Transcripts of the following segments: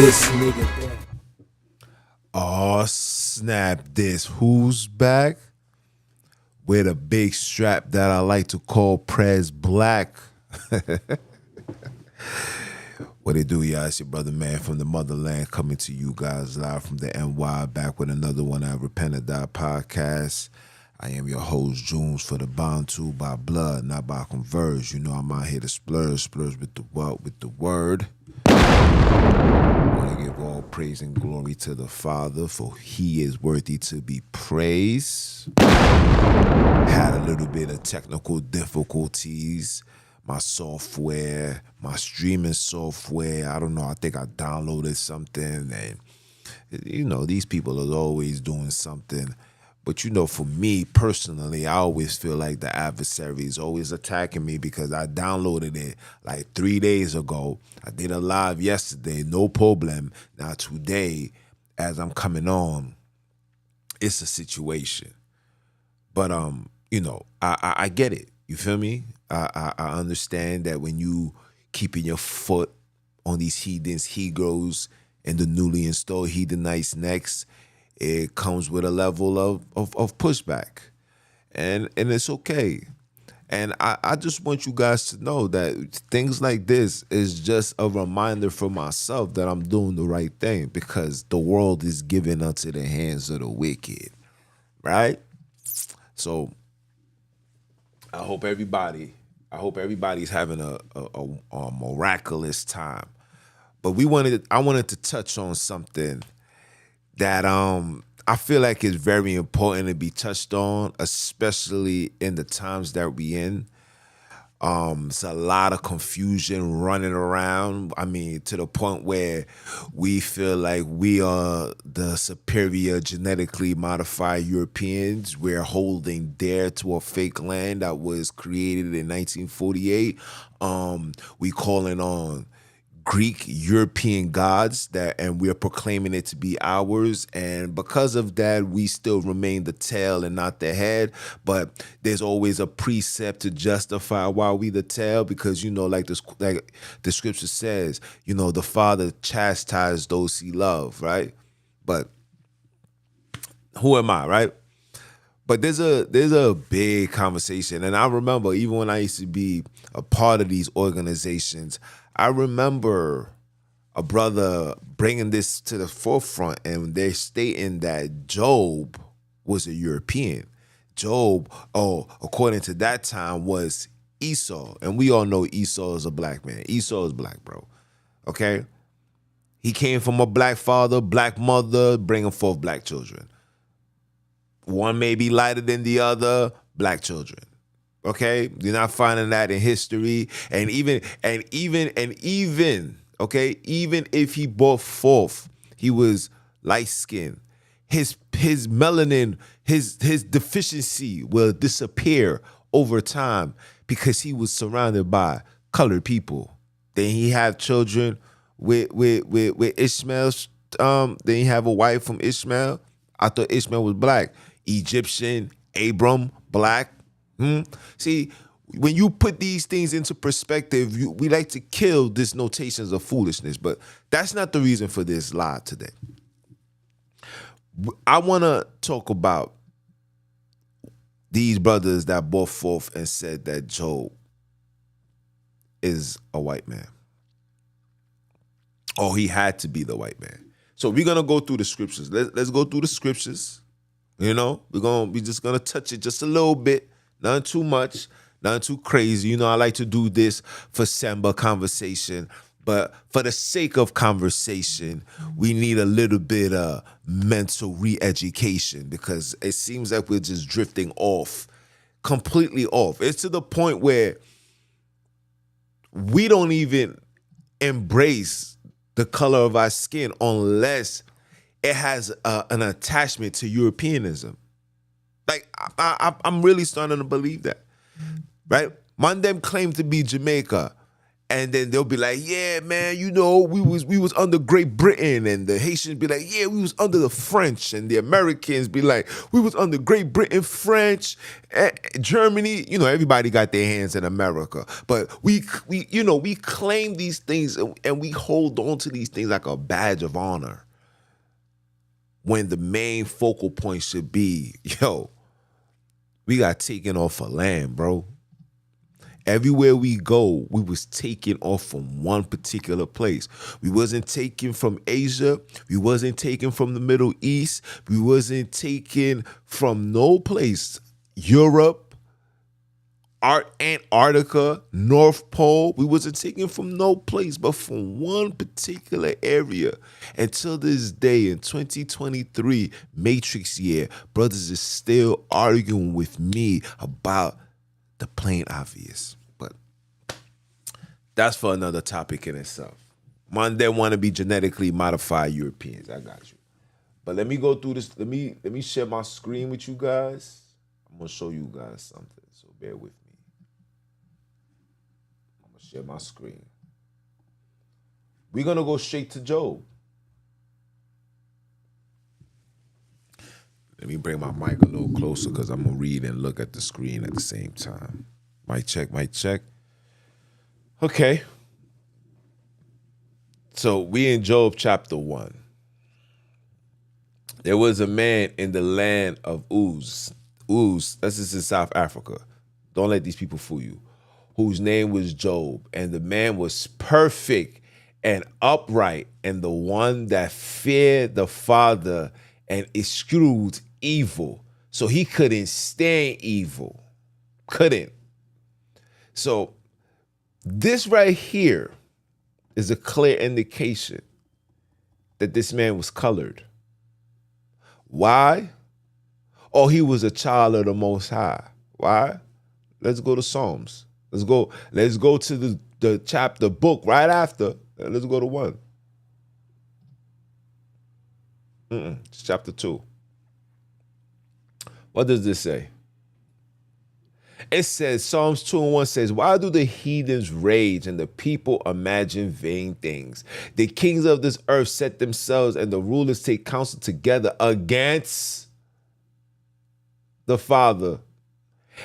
this nigga back. Oh, snap this. Who's back? With a big strap that I like to call Prez Black. What it do, y'all? It's your brother, man, from the motherland, coming to you guys live from the NY, back with another one at Repent or Die podcast. I am your host, Junes, for the bantu by blood, not by converge. You know I'm out here to splurge with the what, with the word. I want to give all praise and glory to the Father, for he is worthy to be praised. Had a little bit of technical difficulties. My software, my streaming software, I don't know, I think I downloaded something, and you know, these people are always doing something. But you know, for me personally, I always feel like the adversary is always attacking me because I downloaded it like 3 days ago. I did a live yesterday, no problem. Now today, as I'm coming on, it's a situation. But you know, I get it. You feel me? I understand that when you keeping your foot on these heathens, Hebrews, and the newly installed Heathenites next, it comes with a level of pushback. And it's okay. And I just want you guys to know that things like this is just a reminder for myself that I'm doing the right thing, because the world is given unto the hands of the wicked, right? So I hope everybody's having a miraculous time. But I wanted to touch on something that I feel like is very important to be touched on, especially in the times that we in. It's a lot of confusion running around. I mean, to the point where we feel like we are the superior genetically modified Europeans. We're holding dare to a fake land that was created in 1948. We calling on Greek European gods and we're proclaiming it to be ours, and because of that we still remain the tail and not the head. But there's always a precept to justify why we the tail, because you know, like the scripture says, you know, the Father chastises those he loves, right? But who am I, right? But there's a big conversation, and I remember even when I used to be a part of these organizations, I remember a brother bringing this to the forefront, and they're stating that Job was a European. Job, according to that time, was Esau, and we all know Esau is a black man. Esau is black, bro. Okay, he came from a black father, black mother, bringing forth black children. One may be lighter than the other, black children. Okay, you're not finding that in history, and even, okay, even if he brought forth, he was light skinned, his melanin, his deficiency will disappear over time because he was surrounded by colored people. Then he had children with Ishmael. Then he have a wife from Ishmael. I thought Ishmael was black. Egyptian, Abram, black. See, when you put these things into perspective, we like to kill these notations of foolishness, but that's not the reason for this live today. I want to talk about these brothers that brought forth and said that Job is a white man. Oh, he had to be the white man. So we're going to go through the scriptures. Let's go through the scriptures. You know, we're just gonna touch it just a little bit, nothing too much, nothing too crazy. You know, I like to do this for Samba conversation, but for the sake of conversation, we need a little bit of mental re-education, because it seems like we're just drifting off, completely off. It's to the point where we don't even embrace the color of our skin unless it has an attachment to Europeanism. Like, I'm really starting to believe that, right? Mandem claim to be Jamaica, And then they'll be like, yeah, man, we was under Great Britain. And the Haitians be like, yeah, we was under the French. And the Americans be like, we was under Great Britain, French, Germany. Everybody got their hands in America. But we claim these things and we hold on to these things like a badge of honor. When the main focal point should be, we got taken off of land, bro. Everywhere we go, we was taken off from one particular place. We wasn't taken from Asia. We wasn't taken from the Middle East. We wasn't taken from no place. Europe, Antarctica, North Pole. We wasn't taken from no place, but from one particular area. Until this day, in 2023, Matrix year, brothers is still arguing with me about the plain obvious. But that's for another topic in itself. They want to be genetically modified Europeans. I got you. But let me go through this. Let me share my screen with you guys. I'm gonna show you guys something. So bear with me. I'm gonna share my screen. We're gonna go straight to Job. Let me bring my mic a little closer because I'm going to read and look at the screen at the same time. Mic check. Okay. So we in Job chapter 1. There was a man in the land of Uz. Uz, that's just in South Africa. Don't let these people fool you. Whose name was Job. And the man was perfect and upright, and the one that feared the Father and eschewed evil. So he couldn't stand evil. Couldn't. So this right here is a clear indication that this man was colored. Why? Oh, he was a child of the Most High. Why? Let's go to Psalms. Let's go to the chapter book right after. Let's go to 1. It's chapter 2. What does this say? It says, Psalms 2:1 says, why do the heathens rage and the people imagine vain things? The kings of this earth set themselves and the rulers take counsel together against the Father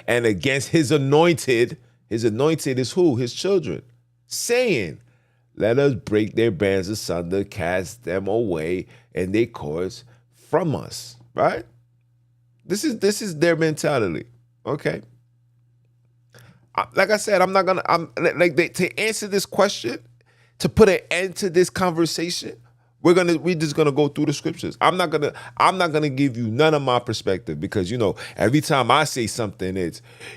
and against his anointed. His anointed is who? His children. Saying, let us break their bands asunder, cast them away and their cords from us. Right? This is their mentality. Okay. Like I said, to answer this question, to put an end to this conversation, we're just gonna go through the scriptures. I'm not gonna give you none of my perspective because every time I say something,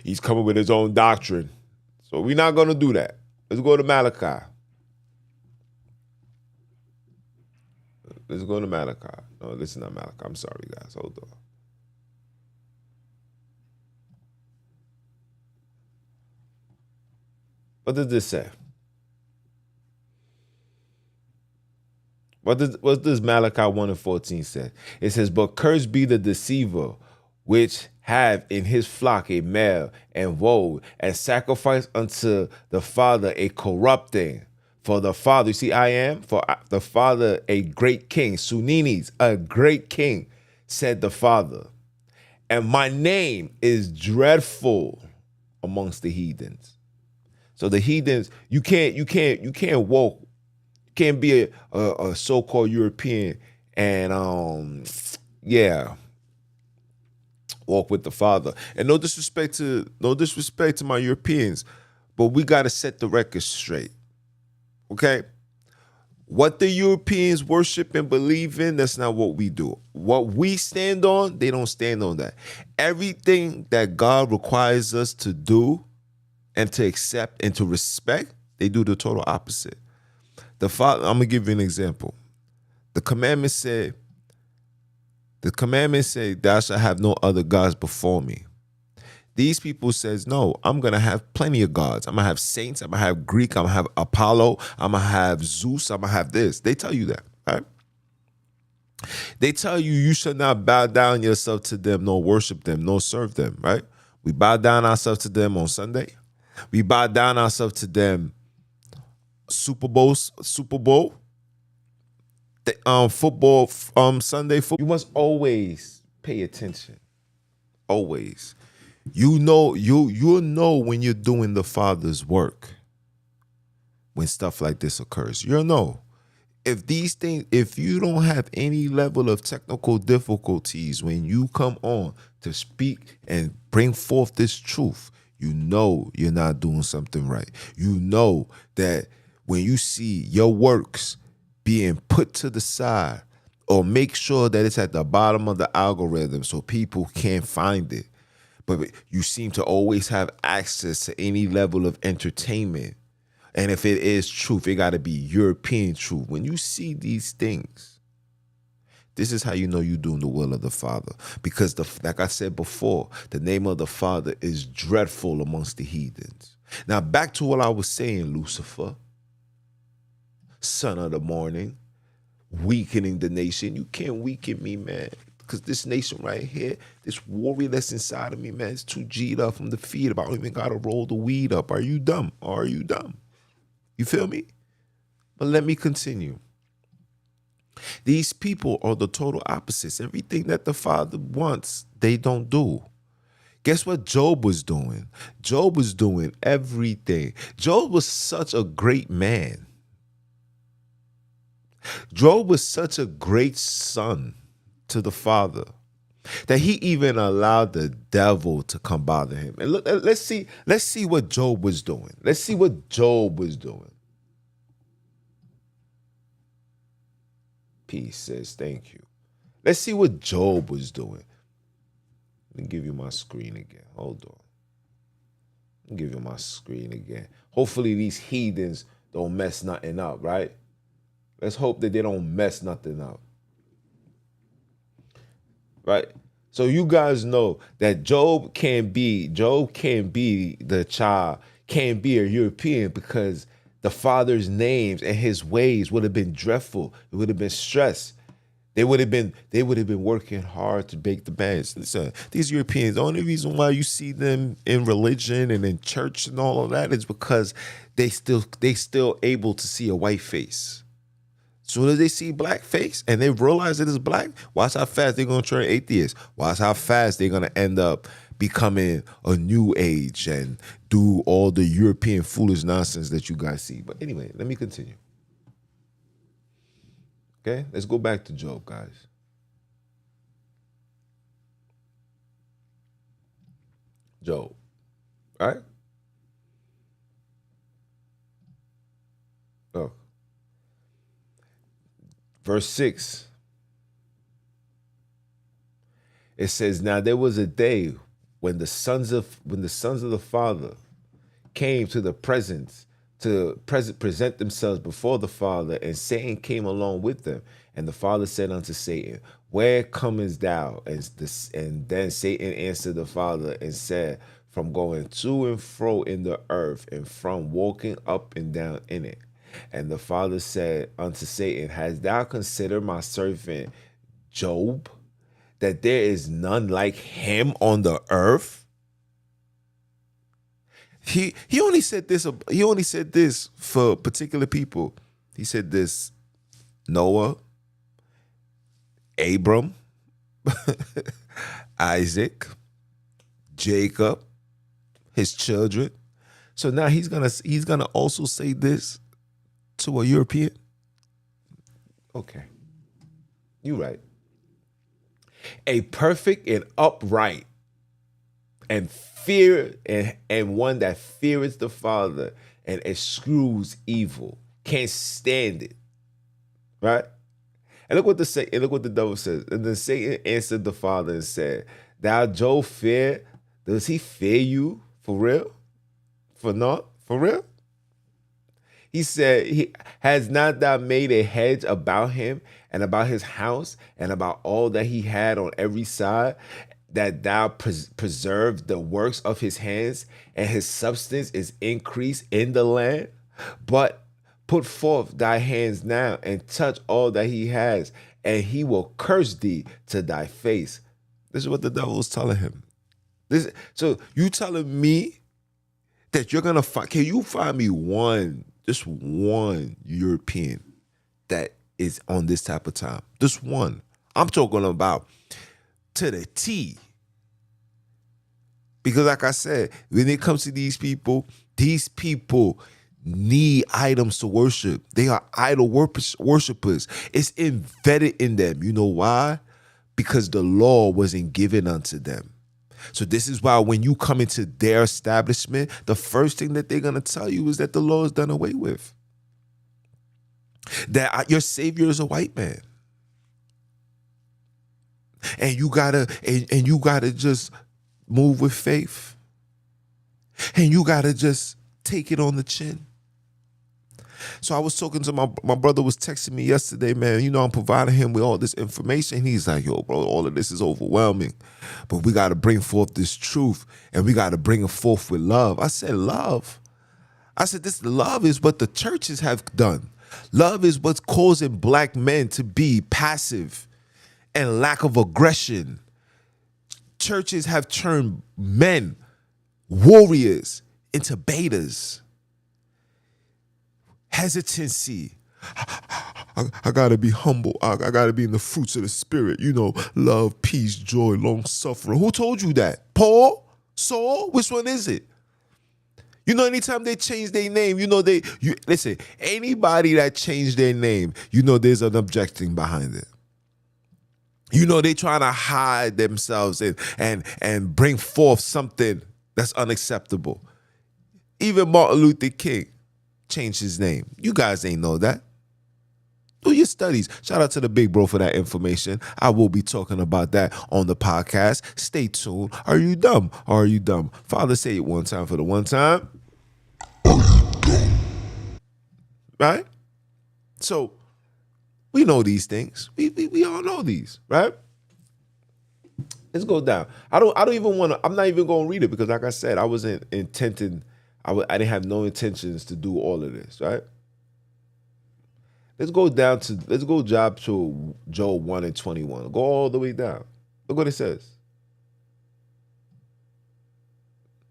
he's coming with his own doctrine. So we're not gonna do that. Let's go to Malachi. Let's go to Malachi. No, this is not Malachi. I'm sorry, guys. Hold on. What does this say? What does Malachi 1:14 say? It says, but cursed be the deceiver, which have in his flock a male and woe, and sacrifice unto the Father a corrupting. For the Father, you see, for the Father a great king. Sonini, a great king, said the Father. And my name is dreadful amongst the heathens. So the heathens, you can't walk, you can't be a so-called European and walk with the Father. And no disrespect to my Europeans, but we gotta set the record straight. Okay? What the Europeans worship and believe in, that's not what we do. What we stand on, they don't stand on that. Everything that God requires us to do and to accept and to respect, they do the total opposite. The Father, I'm gonna give you an example. The commandments say, thou shalt have no other gods before me. These people says, no, I'm gonna have plenty of gods. I'm gonna have saints, I'm gonna have Greek, I'm gonna have Apollo, I'm gonna have Zeus, I'm gonna have this. They tell you that, right? They tell you you should not bow down yourself to them, nor worship them, nor serve them, right? We bow down ourselves to them on Sunday. We bow down ourselves to them Super Bowl, football, Sunday football. You must always pay attention. Always. You'll know when you're doing the Father's work when stuff like this occurs. You'll know. If you don't have any level of technical difficulties when you come on to speak and bring forth this truth, you know you're not doing something right. You know that when you see your works being put to the side, or make sure that it's at the bottom of the algorithm so people can't find it, but you seem to always have access to any level of entertainment. And if it is truth, it got to be European truth. When you see these things, this is how you know you're doing the will of the Father. Because, like I said before, the name of the Father is dreadful amongst the heathens. Now, back to what I was saying, Lucifer, son of the morning, weakening the nation. You can't weaken me, man. Because this nation right here, this warrior that's inside of me, man, it's too G'd up from the feet up. I don't even got to roll the weed up. Are you dumb? Or are you dumb? You feel me? But let me continue. These people are the total opposites. Everything that the Father wants, they don't do. Guess what Job was doing? Job was doing everything. Job was such a great man. Job was such a great son to the Father that he even allowed the devil to come bother him. And look, let's see what Job was doing. Let's see what Job was doing. Peace says thank you. Let's see what Job was doing. Let me give you my screen again. Hold on. Let me give you my screen again. Hopefully these heathens don't mess nothing up, right? Let's hope that they don't mess nothing up. Right? So you guys know that Job can't be the child, can't be a European, because the Father's names and his ways would have been dreadful. It would have been stress. They would have been working hard to bake the bands. Listen, these Europeans, the only reason why you see them in religion and in church and all of that is because they still able to see a white face. As soon as they see black face and they realize it is black, watch how fast they're going to turn atheists. Watch how fast they're going to end up becoming a new age and do all the European foolish nonsense that you guys see. But anyway, let me continue. Okay, let's go back to Job, guys. Job, all right? Oh. Verse 6. It says, now there was a day when the sons of the Father came to the presence to present themselves before the Father, and Satan came along with them. And the Father said unto Satan, where comest thou? And then Satan answered the Father and said, from going to and fro in the earth, and from walking up and down in it. And the Father said unto Satan, hast thou considered my servant Job, that there is none like him on the earth? He only said this. He only said this for particular people. He said this: Noah, Abram, Isaac, Jacob, his children. So now he's gonna also say this to a European. Okay, you're right. A perfect and upright and and one that feareth the Father and eschews evil, can't stand it, right? And look what the devil says. And then Satan answered the Father and said, "Thou Job fear? Does he fear you for real? For not for real?" He said, has not thou made a hedge about him and about his house and about all that he had on every side, that thou preserve the works of his hands, and his substance is increased in the land? But put forth thy hands now and touch all that he has, and he will curse thee to thy face. This is what the devil was telling him. So you telling me that you're gonna find? Can you find me one Just one European that is on this type of time. Just one. I'm talking about to the T. Because like I said, when it comes to these people need items to worship. They are idol worshipers. It's embedded in them. You know why? Because the law wasn't given unto them. So this is why when you come into their establishment, the first thing that they're going to tell you is that the law is done away with. That your savior is a white man. And you gotta just move with faith. And you gotta just take it on the chin. So I was talking to my brother was texting me yesterday, man. You know, I'm providing him with all this information. He's like, yo, bro, all of this is overwhelming. But we got to bring forth this truth, and we got to bring it forth with love. I said, love? I said, this love is what the churches have done. Love is what's causing black men to be passive and lack of aggression. Churches have turned men, warriors, into betas. Hesitancy. I gotta be humble. I gotta be in the fruits of the spirit. You know, love, peace, joy, long suffering. Who told you that? Paul? Saul? Which one is it? You know, anytime they change their name, you know listen, anybody that changed their name, you know there's an objecting behind it. You know they trying to hide themselves and bring forth something that's unacceptable. Even Martin Luther King changed his name. You guys ain't know that. Do your studies. Shout out to the big bro for that information. I will be talking about that on the podcast. Stay tuned. Are you dumb? Are you dumb? Father, say it one time for the one time. Right? So we know these things. We all know these, right? Let's go down. I don't even want to. I'm not even going to read it because, like I said, I wasn't intending. I didn't have no intentions to do all of this, right? Let's go to Job 1 and 21. Go all the way down. Look what it says.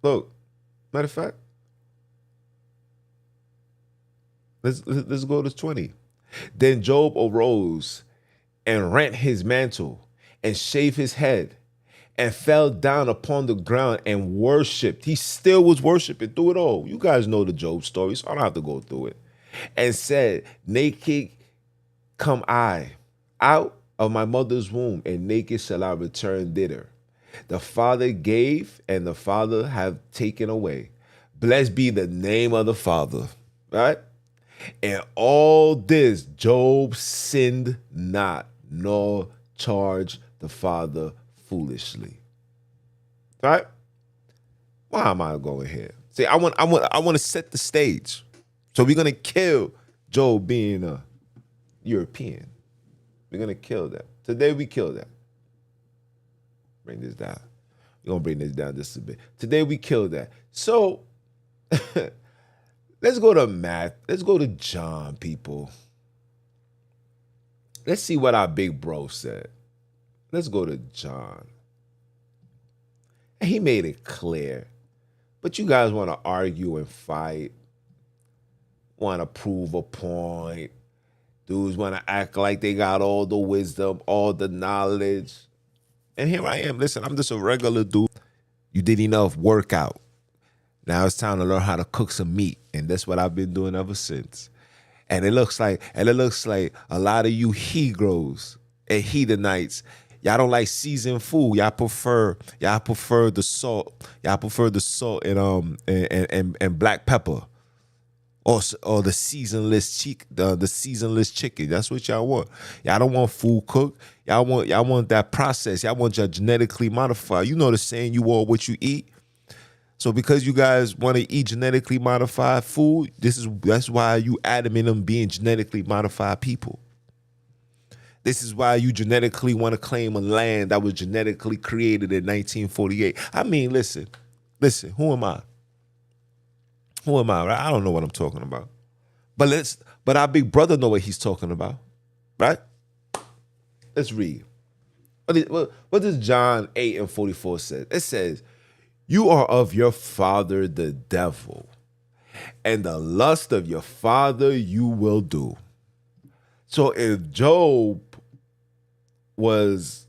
Look, matter of fact, let's go to 20. Then Job arose and rent his mantle and shaved his head and fell down upon the ground and worshipped. He still was worshiping through it all. You guys know the Job story, so I don't have to go through it. And said, naked come I out of my mother's womb, and naked shall I return thither. The Father gave, and the Father have taken away. Blessed be the name of the Father. Right? And all this, Job sinned not, nor charged the Father foolishly. Right? Why am I going here? See, I want to set the stage. So we're gonna kill Job being a European. We're gonna kill that. Today we kill that. Bring this down. We're gonna bring this down just a bit. Today we kill that. So let's go to math. Let's go to John, people. Let's see what our big bro said. Let's go to John. And he made it clear. But you guys want to argue and fight. Want to prove a point. Dudes want to act like they got all the wisdom, all the knowledge. And here I am. Listen, I'm just a regular dude. You did enough workout. Now it's time to learn how to cook some meat. And that's what I've been doing ever since. And it looks like a lot of you Hebrews and Hedonites, y'all don't like seasoned food. Y'all prefer the salt. Y'all prefer the salt and black pepper. Or the seasonless chicken. That's what y'all want. Y'all don't want food cooked. Y'all want that process. Y'all want your genetically modified. You know the saying, you are what you eat. So because you guys want to eat genetically modified food, that's why you adamant on being genetically modified people. This is why you genetically want to claim a land that was genetically created in 1948. I mean, listen, who am I? Who am I, right? I don't know what I'm talking about. But our big brother know what he's talking about, right? Let's read. What does John 8 and 44 say? It says, you are of your father the devil, and the lust of your father you will do. So if Job was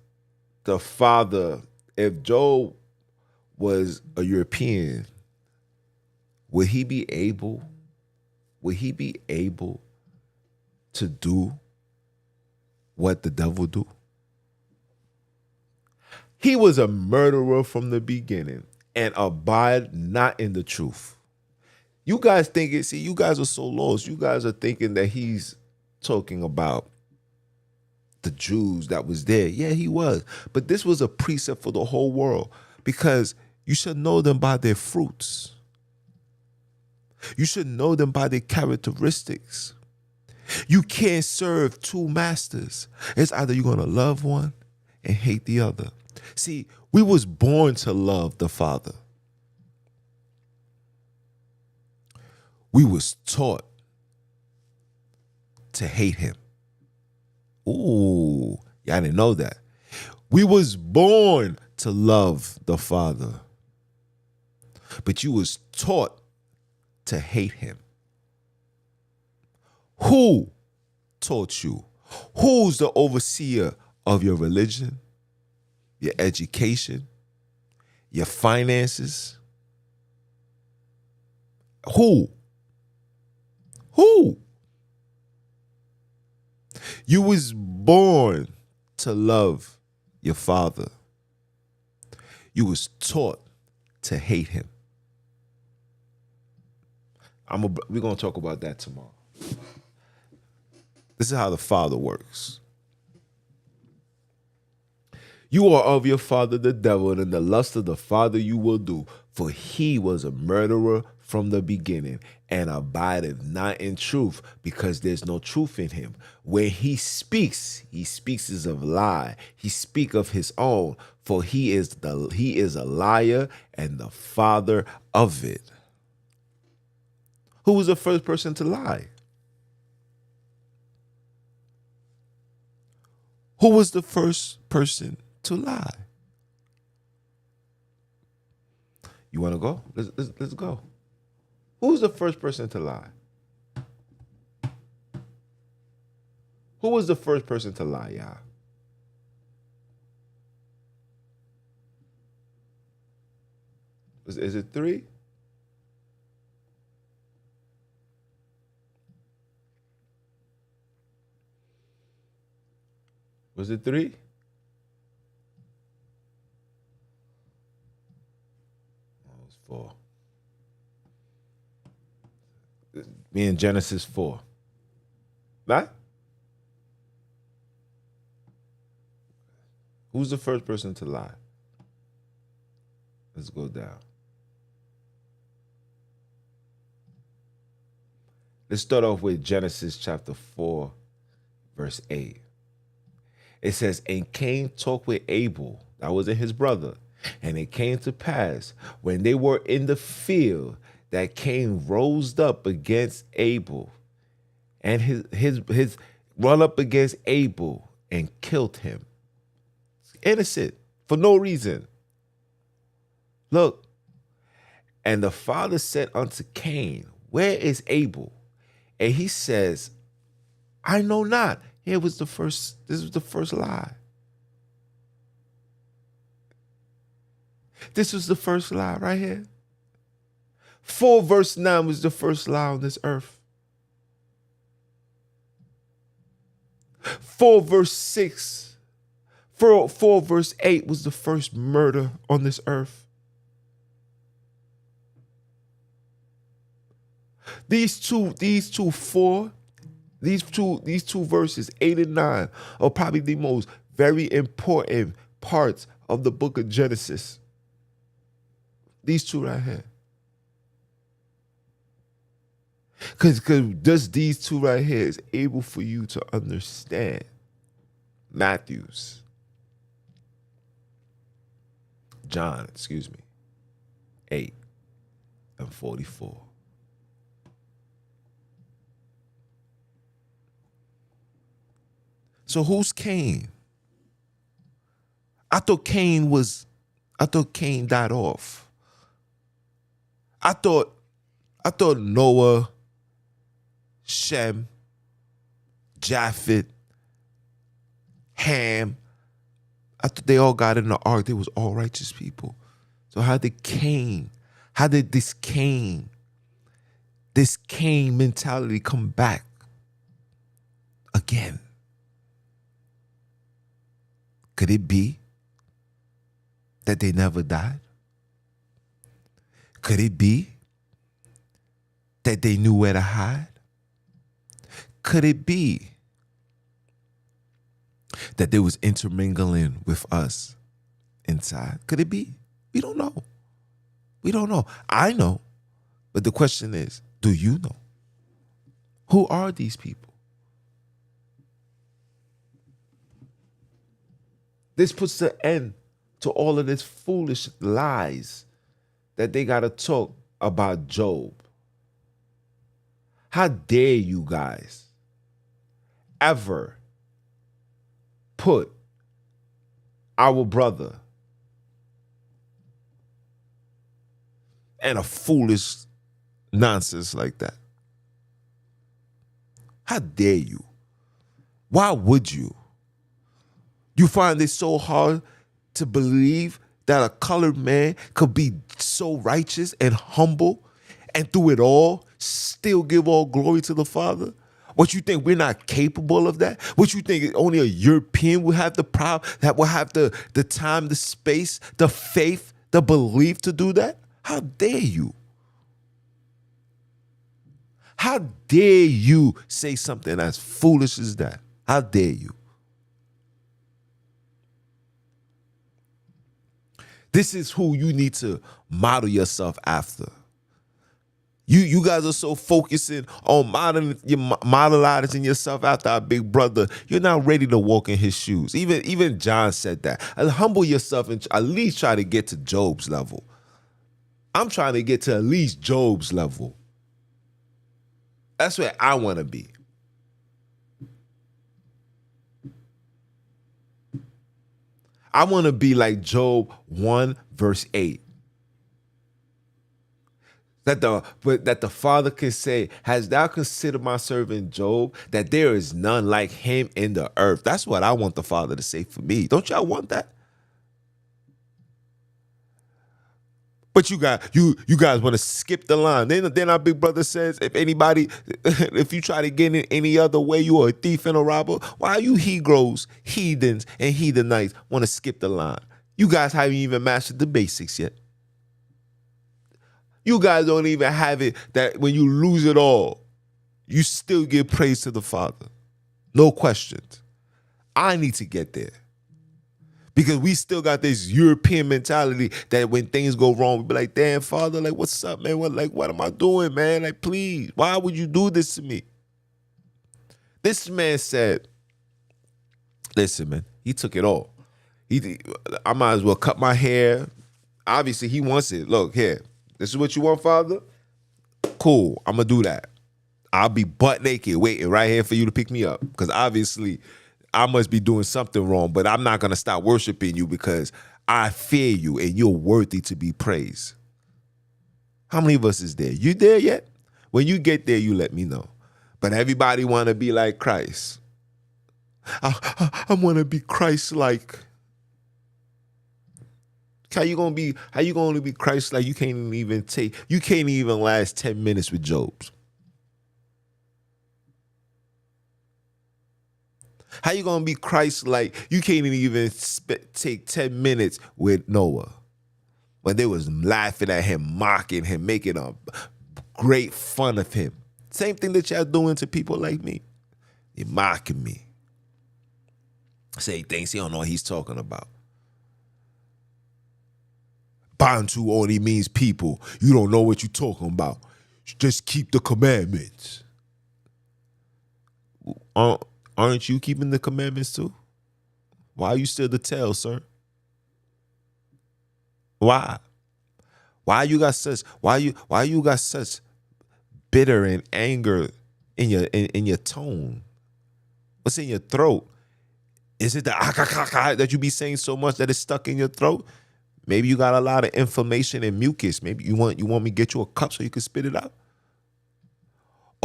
the father, if Job was a European, would he be able to do what the devil do? He was a murderer from the beginning and abide not in the truth. You guys think it, see, you guys are so lost. You guys are thinking that he's talking about the Jews that was there. Yeah, he was. But this was a precept for the whole world, because you should know them by their fruits. You should know them by their characteristics. You can't serve two masters. It's either you're going to love one and hate the other. See, we was born to love the Father. We was taught to hate him. Ooh, y'all didn't know that. We was born to love the Father, but you was taught to hate him. Who taught you? Who's the overseer of your religion, your education, your finances? Who? You was born to love your father. You was taught to hate him. We're going to talk about that tomorrow. This is how the Father works. You are of your father the devil, and in the lust of the father you will do. For he was a murderer from the beginning, and abideth not in truth, because there's no truth in him. When he speaks is of lie. He speak of his own, for he is a liar and the father of it. Who was the first person to lie? Who was the first person to lie? You want to go? Let's go. Who was the first person to lie? Who was the first person to lie, y'all? Is it three? Was it three? Oh, it was four. Me in Genesis 4. Right? Who's the first person to lie? Let's go down. Let's start off with Genesis chapter 4, verse 8. It says, and Cain talked with Abel, that wasn't his brother. And it came to pass, when they were in the field, that Cain rose up against Abel, and his run up against Abel and killed him. Innocent, for no reason. Look, and the father said unto Cain, where is Abel? And he says, I know not. This was the first lie. This was the first lie right here. 4 verse 9 was the first lie on this earth. 4 verse 6, 4 verse 8 was the first murder on this earth. These two verses, 8 and 9, are probably the most very important parts of the book of Genesis. These two right here. Because just these two right here is able for you to understand John, 8 and 44. So who's Cain? I thought Cain died off. I thought I thought Noah, Shem, Japheth, Ham, I thought they all got in the ark. They was all righteous people. So how did this Cain mentality come back again? Could it be that they never died? Could it be that they knew where to hide? Could it be that they was intermingling with us inside? Could it be? We don't know. We don't know. I know. But the question is, do you know? Who are these people? This puts an end to all of this foolish lies that they got to talk about Job. How dare you guys ever put our brother in a foolish nonsense like that? How dare you? Why would you? You find it so hard to believe that a colored man could be so righteous and humble and through it all still give all glory to the Father? What, you think we're not capable of that? What, you think only a European will have the power, that will have the time, the space, the faith, the belief to do that? How dare you? How dare you say something as foolish as that? How dare you? This is who you need to model yourself after. You guys are so focusing on modelizing yourself after our big brother. You're not ready to walk in his shoes. Even John said that. Humble yourself and at least try to get to Job's level. I'm trying to get to at least Job's level. That's where I want to be. I want to be like Job 1 verse 8. That the Father can say, has thou considered my servant Job, that there is none like him in the earth? That's what I want the Father to say for me. Don't y'all want that? But you guys want to skip the line. Then our big brother says, if you try to get in any other way, you are a thief and a robber. Why you Hebrews, heathens, and heathenites want to skip the line? You guys haven't even mastered the basics yet. You guys don't even have it that when you lose it all, you still give praise to the Father. No questions. I need to get there. Because we still got this European mentality that when things go wrong, we be like, damn, Father, like, what's up, man? What am I doing, man? Like, please, why would you do this to me? This man said, listen, man, he took it all. I might as well cut my hair. Obviously, he wants it. Look, here, this is what you want, Father? Cool, I'm going to do that. I'll be butt naked waiting right here for you to pick me up. Because obviously, I must be doing something wrong, but I'm not going to stop worshiping you because I fear you and you're worthy to be praised. How many of us is there? You there yet? When you get there, you let me know. But everybody want to be like Christ. I want to be Christ-like. How you going to be Christ-like? You can't even last 10 minutes with Job's. How you going to be Christ-like? You can't even take 10 minutes with Noah. When they was laughing at him, mocking him, making a great fun of him. Same thing that y'all doing to people like me. You're mocking me. Say things he don't know what he's talking about. Bantu only means people. You don't know what you're talking about. Just keep the commandments. Aren't you keeping the commandments too? Why are you still the tail, sir? Why? Why you got such bitter and anger in your tone? What's in your throat? Is it the that you be saying so much that it's stuck in your throat? Maybe you got a lot of inflammation and mucus. Maybe you want me to get you a cup so you can spit it out.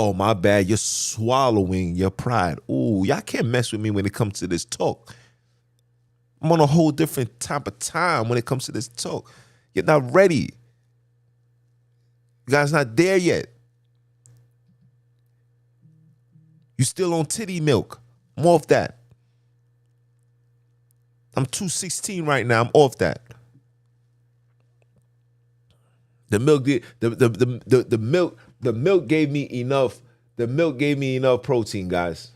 Oh, my bad. You're swallowing your pride. Ooh, y'all can't mess with me when it comes to this talk. I'm on a whole different type of time when it comes to this talk. You're not ready. You guys not there yet. You still on titty milk. I'm off that. I'm 216 right now. I'm off that. The milk did the milk gave me enough. The milk gave me enough protein, guys.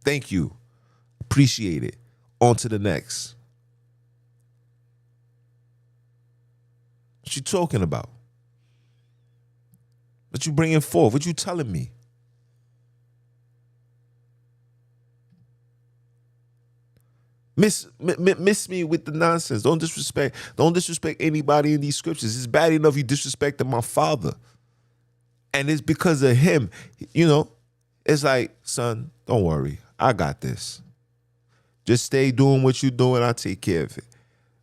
Thank you. Appreciate it. On to the next. What you talking about? What you bringing forth? What you telling me? Miss me with the nonsense. Don't disrespect anybody in these scriptures. It's bad enough you disrespected my father. And it's because of him. You know, it's like, son, don't worry. I got this. Just stay doing what you're doing. I'll take care of it.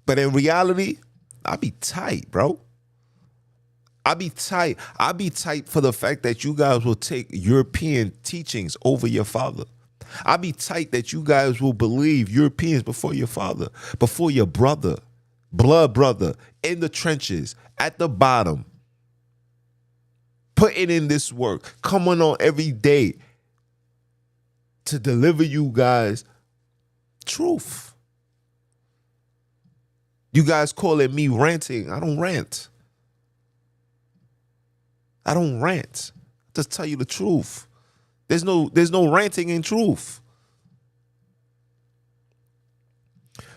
But in reality, I be tight, bro. I be tight. I be tight for the fact that you guys will take European teachings over your father. I be tight that you guys will believe Europeans before your father, before your brother, blood brother, in the trenches, at the bottom, putting in this work, coming on every day to deliver you guys truth. You guys calling me ranting. I don't rant. I don't rant. Just tell you the truth. There's no ranting in truth.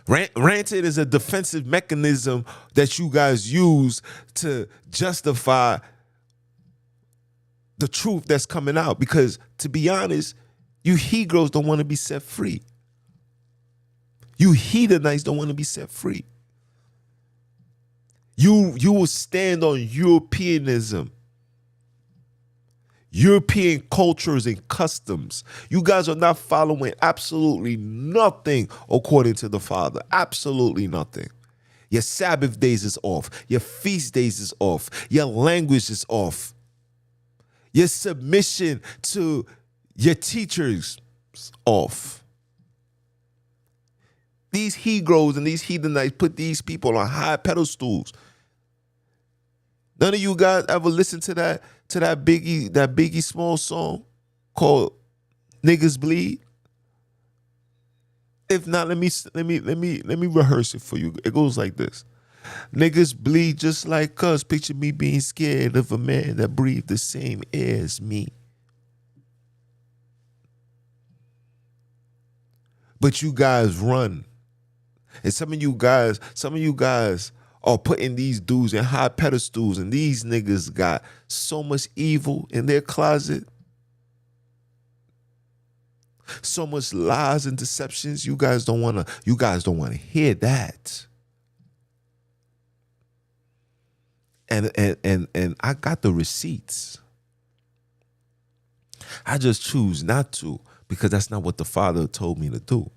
Ranting is a defensive mechanism that you guys use to justify the truth that's coming out. Because to be honest, you Hebrews don't want to be set free. You Hedonites don't want to be set free. You will stand on Europeanism. European cultures and customs. You guys are not following absolutely nothing according to the Father. Absolutely nothing. Your Sabbath days is off. Your feast days is off. Your language is off. Your submission to your teachers is off. These Hebrews and these Hedonites put these people on high pedestals. None of you guys ever listen to that Biggie Small song called "Niggas Bleed"? If not, let me rehearse it for you. It goes like this: niggas bleed just like us. Picture me being scared of a man that breathed the same air as me. But you guys run, and some of you guys are putting these dudes in high pedestals, and these niggas got so much evil in their closet, so much lies and deceptions. You guys don't want to hear that. And I got the receipts. I just choose not to, because that's not what the Father told me to do.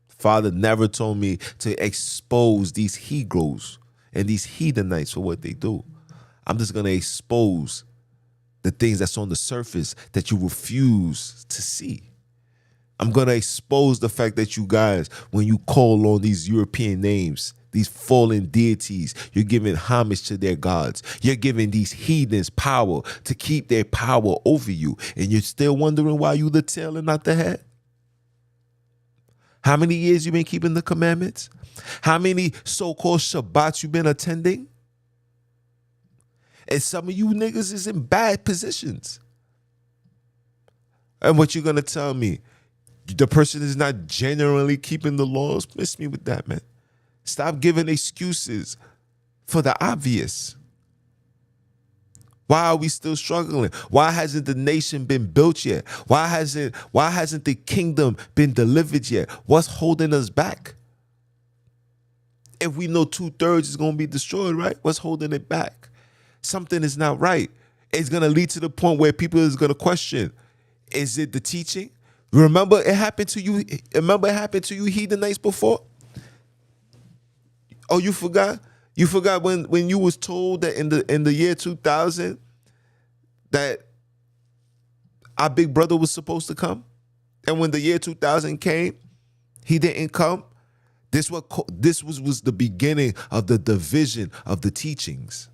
Father never told me to expose these Hebrews and these Hedonites for what they do. I'm just going to expose the things that's on the surface that you refuse to see. I'm going to expose the fact that you guys, when you call on these European names, these fallen deities, you're giving homage to their gods. You're giving these heathens power to keep their power over you. And you're still wondering why you the tail and not the head? How many years you been keeping the commandments? How many so-called Shabbats you been attending? And some of you niggas is in bad positions. And what you gonna tell me? The person is not genuinely keeping the laws? Miss me with that, man. Stop giving excuses for the obvious. Why are we still struggling? Why hasn't the nation been built yet? Why hasn't the kingdom been delivered yet? What's holding us back? If we know 2/3 is going to be destroyed, right? What's holding it back? Something is not right. It's going to lead to the point where people is going to question, is it the teaching? Remember it happened to you? Remember it happened to you Hedonites before? Oh, you forgot? You forgot when you was told that in the year 2000 that our big brother was supposed to come, and when the year 2000 came, he didn't come. This was the beginning of the division of the teachings.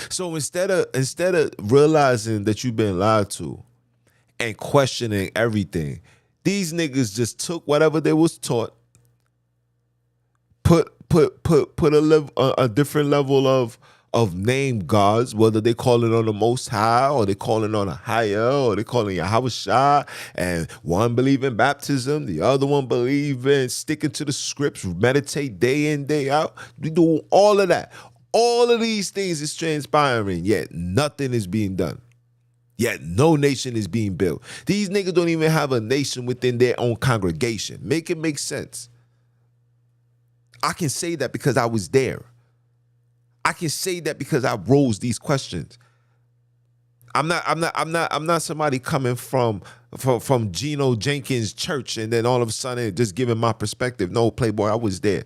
So instead of realizing that you've been lied to and questioning everything, these niggas just took whatever they was taught, put a different level of name gods, whether they call it on the Most High or they call it on a higher or they call it Yahweh, and one believe in baptism, the other one believe in sticking to the scripts, meditate day in, day out. We do all of that. All of these things is transpiring, yet nothing is being done. Yet no nation is being built. These niggas don't even have a nation within their own congregation. Make it make sense. I can say that because I was there. I can say that because I rose these questions. I'm not somebody coming from Geno Jenkins' church and then all of a sudden just giving my perspective. No, Playboy, I was there.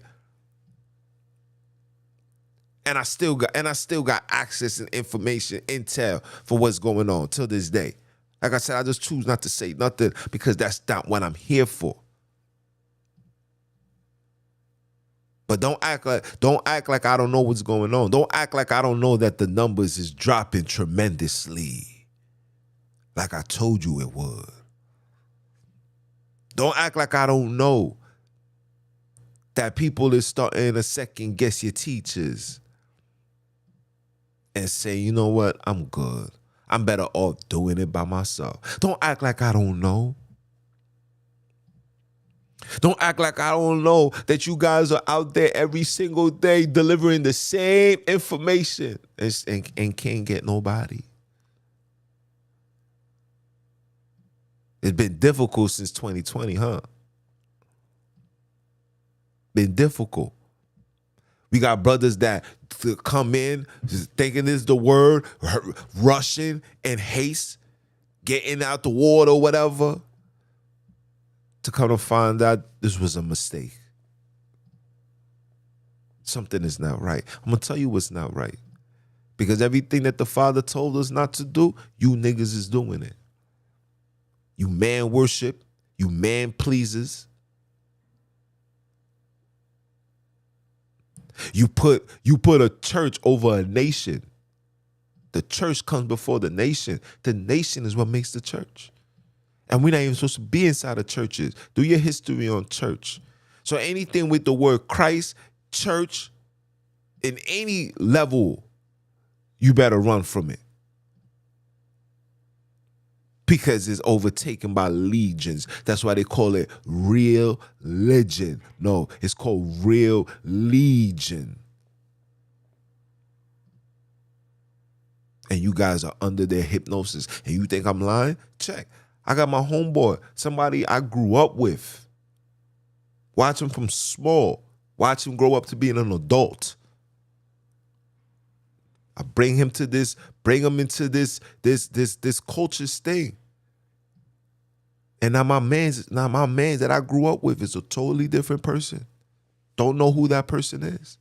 And I still got access and information, intel for what's going on till this day. Like I said, I just choose not to say nothing because that's not what I'm here for. But don't act like I don't know what's going on. Don't act like I don't know that the numbers is dropping tremendously. Like I told you it would. Don't act like I don't know that people is starting to second guess your teachers and say, you know what, I'm good. I'm better off doing it by myself. Don't act like I don't know. Don't act like I don't know that you guys are out there every single day delivering the same information and can't get nobody. It's been difficult since 2020, huh? Been difficult. We got brothers that come in thinking this is the word, rushing in haste, getting out the water or whatever, to come to find out this was a mistake. Something is not right. I'm going to tell you what's not right. Because everything that the Father told us not to do, you niggas is doing it. You man worship, you man pleasers. You put a church over a nation. The church comes before the nation. The nation is what makes the church. And we're not even supposed to be inside of churches. Do your history on church. So anything with the word Christ, church, in any level, you better run from it. Because it's overtaken by legions. That's why they call it real religion. No, it's called real legion. And you guys are under their hypnosis. And you think I'm lying? Check. I got my homeboy, somebody I grew up with. Watch him from small. Watch him grow up to being an adult. I bring him into this culture thing. And now my man that I grew up with is a totally different person. Don't know who that person is.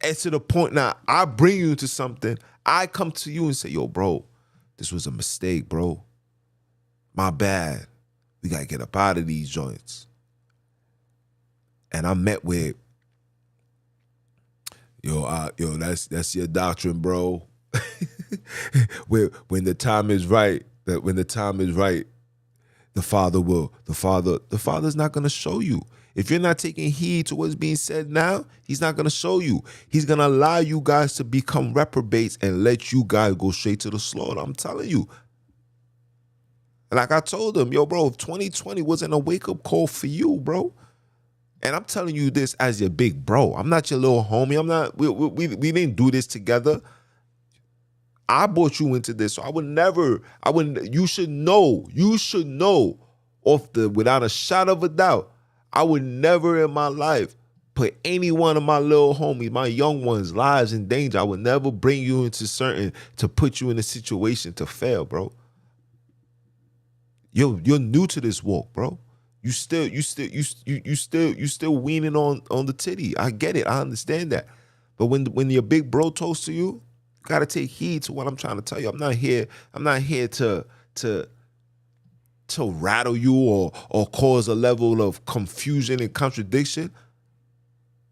And to the point now, I bring you into something. I come to you and say, yo, bro, this was a mistake, bro. My bad. We got to get up out of these joints. And I'm met with, that's your doctrine, bro. when the time is right, the Father's not going to show you. If you're not taking heed to what's being said now, he's not going to show you. He's going to allow you guys to become reprobates and let you guys go straight to the slaughter. I'm telling you. And like I told him, yo, bro, if 2020 wasn't a wake-up call for you, bro, and I'm telling you this as your big bro. I'm not your little homie. I'm not, we didn't do this together. I brought you into this. So you should know without a shot of a doubt, I would never in my life put any one of my little homies, my young ones' lives in danger. I would never bring you into to put you in a situation to fail, bro. You're new to this walk, bro. You still weaning on the titty. I get it. I understand that. But when your big bro toast to you, you gotta take heed to what I'm trying to tell you. I'm not here to rattle you or cause a level of confusion and contradiction.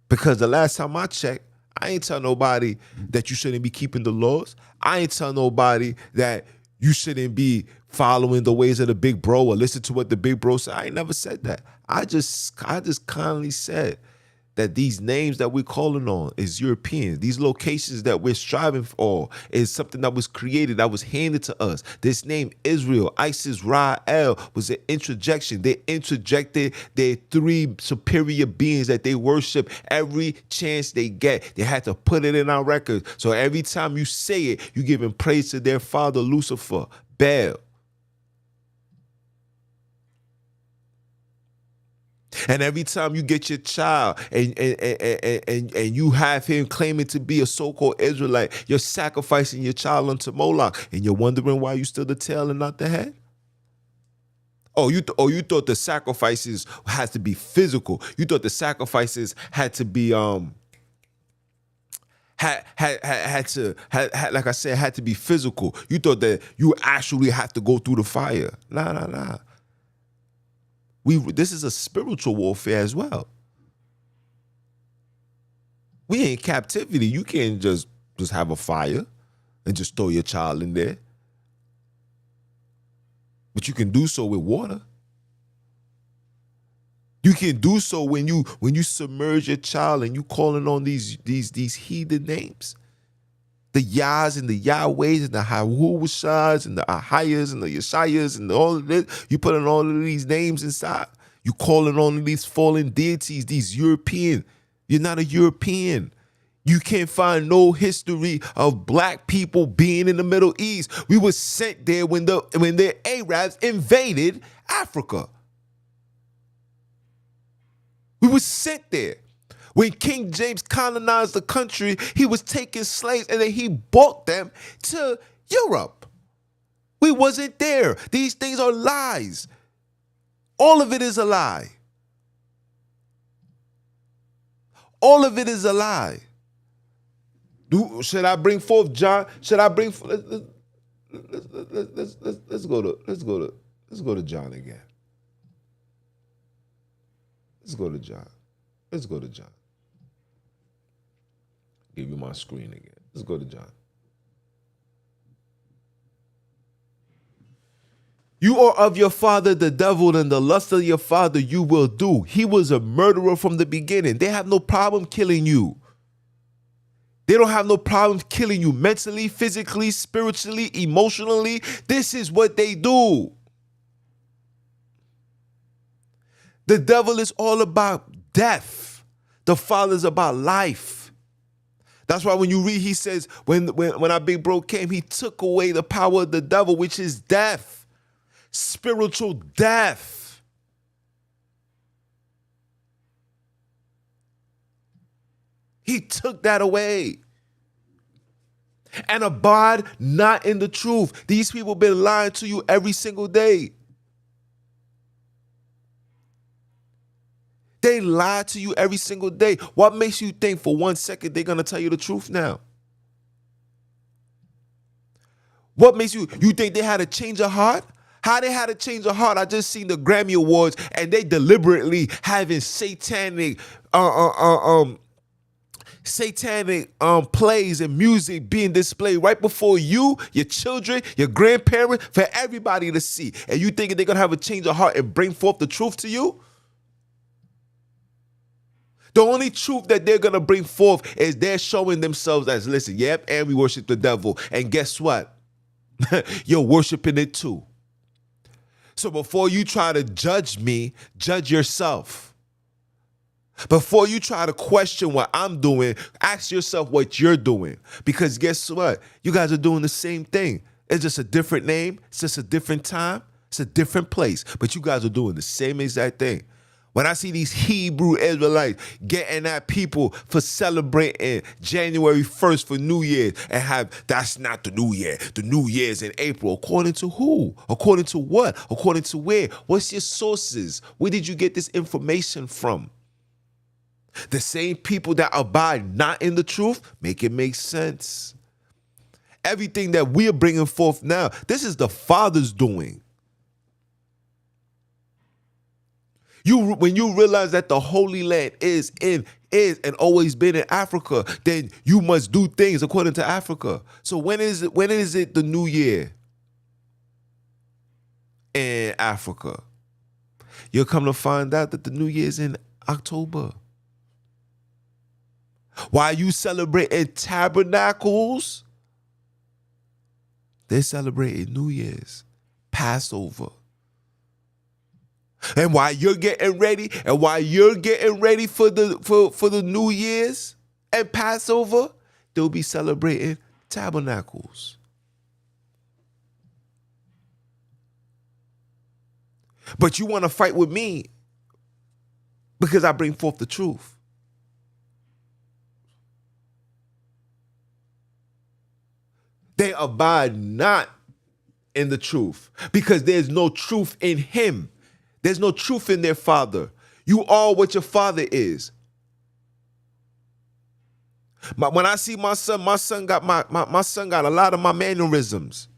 Because the last time I checked, I ain't tell nobody that you shouldn't be keeping the laws. I ain't tell nobody that you shouldn't be following the ways of the big bro or listen to what the big bro said. I ain't never said that. I just kindly said that these names that we're calling on is Europeans. These locations that we're striving for is something that was created, that was handed to us. This name Israel, Isis, Ra-El was an interjection. They interjected their three superior beings that they worship every chance they get. They had to put it in our records. So every time you say it, you're giving praise to their father, Lucifer, Baal. And every time you get your child and you have him claiming to be a so-called Israelite, you're sacrificing your child unto Moloch, and you're wondering why you still the tail and not the head? You thought the sacrifices had to be physical. You thought the sacrifices had to be like I said, had to be physical. You thought that you actually have to go through the fire. Nah. This is a spiritual warfare as well. We in captivity. You can't just have a fire and just throw your child in there. But you can do so with water. You can do so when you submerge your child and you calling on these heathen names. The Yahs and the Yahwehs and the Hahushas and the Ahayas and the Yeshayas and all of this. You putting all of these names inside. You calling on these fallen deities, these European. You're not a European. You can't find no history of black people being in the Middle East. We were sent there when the Arabs invaded Africa. We were sent there. When King James colonized the country, he was taking slaves and then he brought them to Europe. We wasn't there. These things are lies. All of it is a lie. All of it is a lie. Should I bring forth John? Should I bring? Let's go to John again. Let's go to John. Give you my screen again. Let's go to John. You are of your father the devil, and the lust of your father you will do. He was a murderer from the beginning. They have no problem killing you. They don't have no problem killing you mentally, physically, spiritually, emotionally. This is what they do. The devil is all about death. The Father is about life. That's why when you read, he says, when our big bro came, he took away the power of the devil, which is death. Spiritual death. He took that away. And abide not in the truth. These people been lying to you every single day. They lie to you every single day. What makes you think for 1 second they're going to tell you the truth now? What makes you think they had to change a heart? How they had to change a heart? I just seen the Grammy Awards and they deliberately having satanic plays and music being displayed right before you, your children, your grandparents, for everybody to see. And you thinking they're going to have a change of heart and bring forth the truth to you? The only truth that they're going to bring forth is they're showing themselves as, listen, yep, and we worship the devil. And guess what? You're worshiping it too. So before you try to judge me, judge yourself. Before you try to question what I'm doing, ask yourself what you're doing. Because guess what? You guys are doing the same thing. It's just a different name. It's just a different time. It's a different place. But you guys are doing the same exact thing. When I see these Hebrew Israelites getting at people for celebrating January 1st for New Year's and that's not the New Year. The New Year's in April. According to who? According to what? According to where? What's your sources? Where did you get this information from? The same people that abide not in the truth, make it make sense. Everything that we're bringing forth now, this is the Father's doing. When you realize that the Holy Land is and always been in Africa, then you must do things according to Africa. So when is it the New Year in Africa? You'll come to find out that the New Year is in October. While you celebrating tabernacles, they're celebrating New Year's, Passover. And while you're getting ready, for the New Year's and Passover, they'll be celebrating tabernacles. But you want to fight with me because I bring forth the truth. They abide not in the truth because there's no truth in him. There's no truth in their father. You are what your father is. When I see my son got my son got a lot of my mannerisms.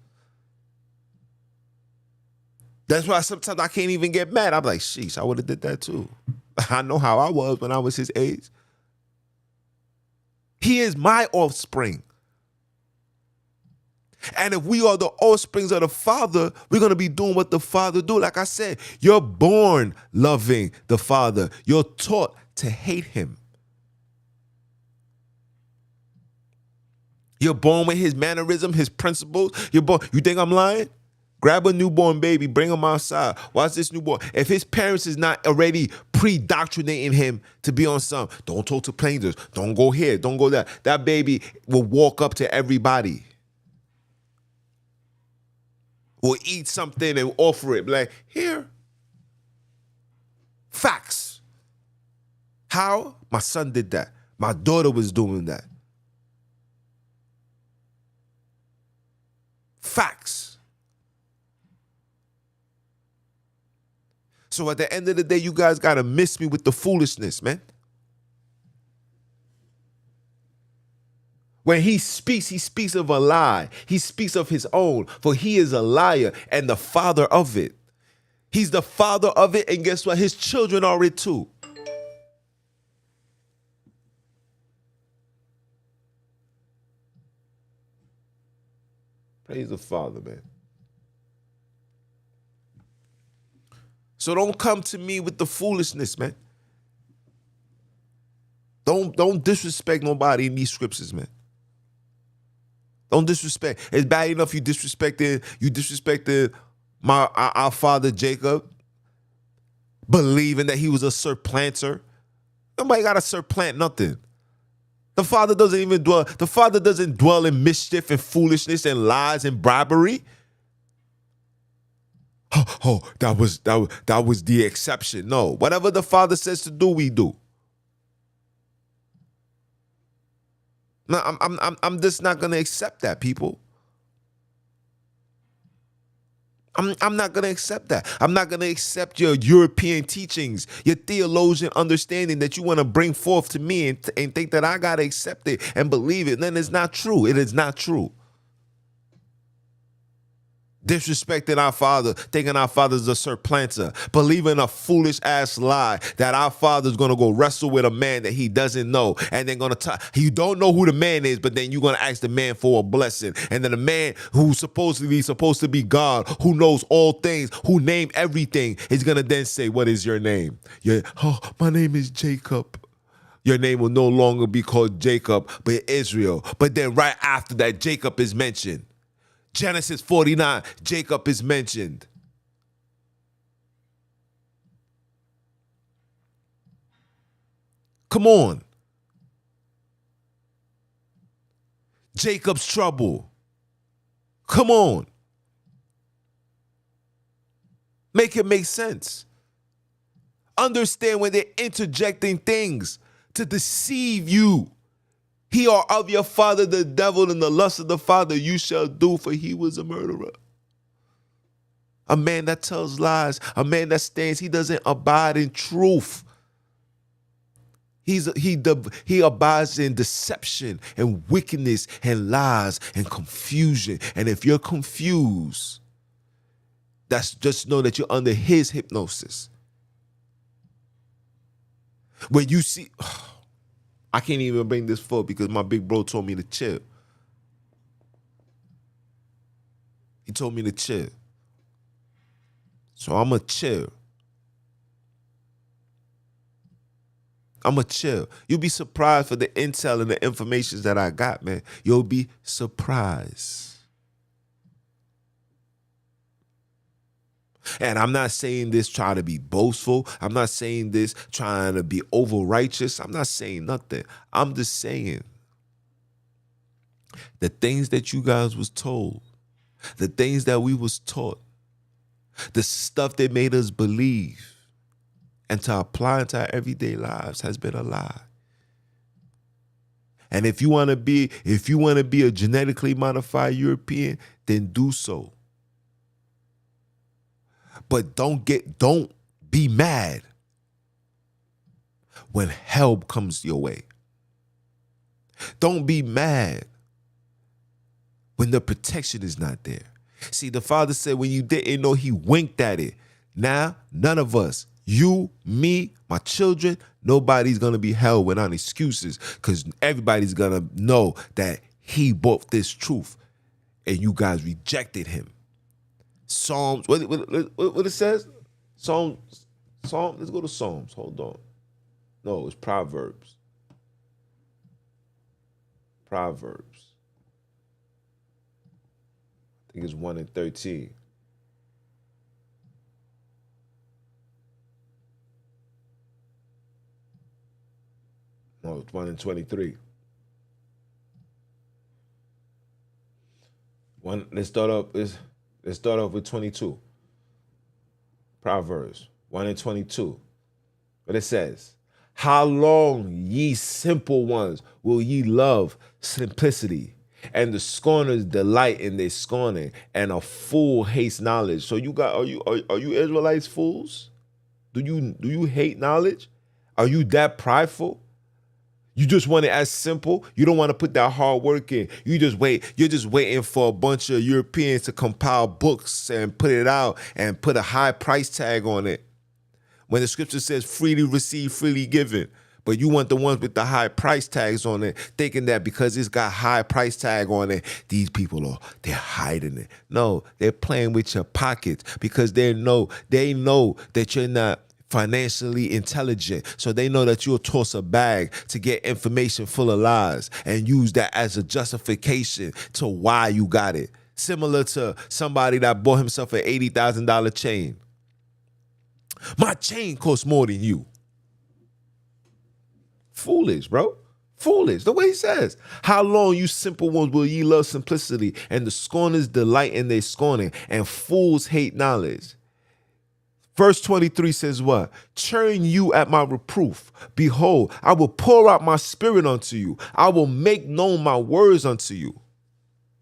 That's why sometimes I can't even get mad. I'm like, sheesh, I would have did that too. I know how I was when I was his age. He is my offspring. And if we are the offsprings of the Father, we're going to be doing what the Father do. Like I said, you're born loving the Father. You're taught to hate him. You're born with his mannerism, his principles. You're born. You think I'm lying? Grab a newborn baby, bring him outside. Watch this newborn. If his parents is not already pre-doctrinating him to be on some, don't talk to strangers, don't go here, don't go there. That baby will walk up to everybody. Will eat something and offer it. Like, here. Facts. How? My son did that. My daughter was doing that. Facts. So at the end of the day, you guys got to miss me with the foolishness, man. When he speaks of a lie. He speaks of his own, for he is a liar and the father of it. He's the father of it, and guess what? His children are it too. Praise the Father, man. So don't come to me with the foolishness, man. Don't disrespect nobody in these scriptures, man. Don't disrespect. It's bad enough you disrespected our father Jacob, believing that he was a supplanter. Nobody got to supplant nothing. The Father doesn't dwell in mischief and foolishness and lies and bribery. That was the exception. No, whatever the Father says to do, we do. No, I'm just not gonna accept that, people. I'm not gonna accept that. I'm not gonna accept your European teachings, your theologian understanding that you want to bring forth to me and think that I gotta accept it and believe it. And then it's not true. It is not true. Disrespecting our father, thinking our father's a supplanter, believing a foolish ass lie that our father's gonna go wrestle with a man that he doesn't know, and then you don't know who the man is, but then you're gonna ask the man for a blessing, and then the man who's supposed to be God, who knows all things, who named everything, is gonna then say, "What is your name?" My name is Jacob. Your name will no longer be called Jacob, but Israel. But then right after that, Jacob is mentioned. Genesis 49, Jacob is mentioned. Come on. Jacob's trouble. Come on. Make it make sense. Understand when they're interjecting things to deceive you. He are of your father the devil, and the lust of the father you shall do, for he was a murderer. A man that tells lies, a man that stands, he doesn't abide in truth. He abides in deception and wickedness and lies and confusion. And if you're confused, that's just know that you're under his hypnosis. When you see, I can't even bring this forward because my big bro told me to chill. He told me to chill. So I'ma chill. I'ma chill. You'll be surprised for the intel and the information that I got, man. You'll be surprised. And I'm not saying this trying to be boastful. I'm not saying this trying to be over righteous. I'm not saying nothing. I'm just saying the things that you guys was told, the things that we was taught, the stuff that made us believe and to apply into our everyday lives has been a lie. And if you want to be a genetically modified European, then do so. But don't be mad when help comes your way. Don't be mad when the protection is not there. See, the Father said when you didn't know, he winked at it. Now, none of us, you, me, my children, nobody's going to be held without excuses, because everybody's going to know that he brought this truth and you guys rejected him. Psalms, what it says? Psalm, let's go to Psalms. Hold on. No, it's Proverbs. Proverbs. I think it's 1 and 13. No, it's 1 and 23. Let's start off with 22. Proverbs 1 and 22. But it says, how long, ye simple ones, will ye love simplicity? And the scorners delight in their scorning, and a fool hates knowledge. So are you Israelites fools? Do you hate knowledge? Are you that prideful? You just want it as simple. You don't want to put that hard work in. You're just waiting for a bunch of Europeans to compile books and put it out and put a high price tag on it. When the scripture says freely received, freely given. But you want the ones with the high price tags on it, thinking that because it's got high price tag on it, these people they're hiding it. No, they're playing with your pockets because they know that you're not financially intelligent. So they know that you'll toss a bag to get information full of lies and use that as a justification to why you got it. Similar to somebody that bought himself an $80,000 chain. My chain costs more than you. Foolish, bro. Foolish. The way he says, how long, you simple ones, will ye love simplicity, and the scorners delight in their scorning, and fools hate knowledge. Verse 23 says what? Turn you at my reproof. Behold, I will pour out my spirit unto you. I will make known my words unto you.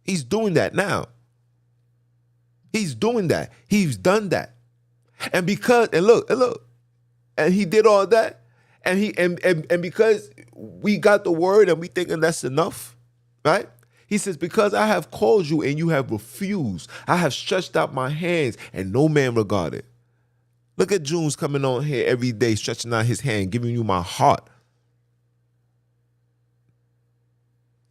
He's doing that now. He's doing that. He's done that. And look, and he did all that. And because we got the word and we thinking that's enough, right? He says, because I have called you and you have refused, I have stretched out my hands and no man regarded. Look at Junes coming on here every day, stretching out his hand, giving you my heart.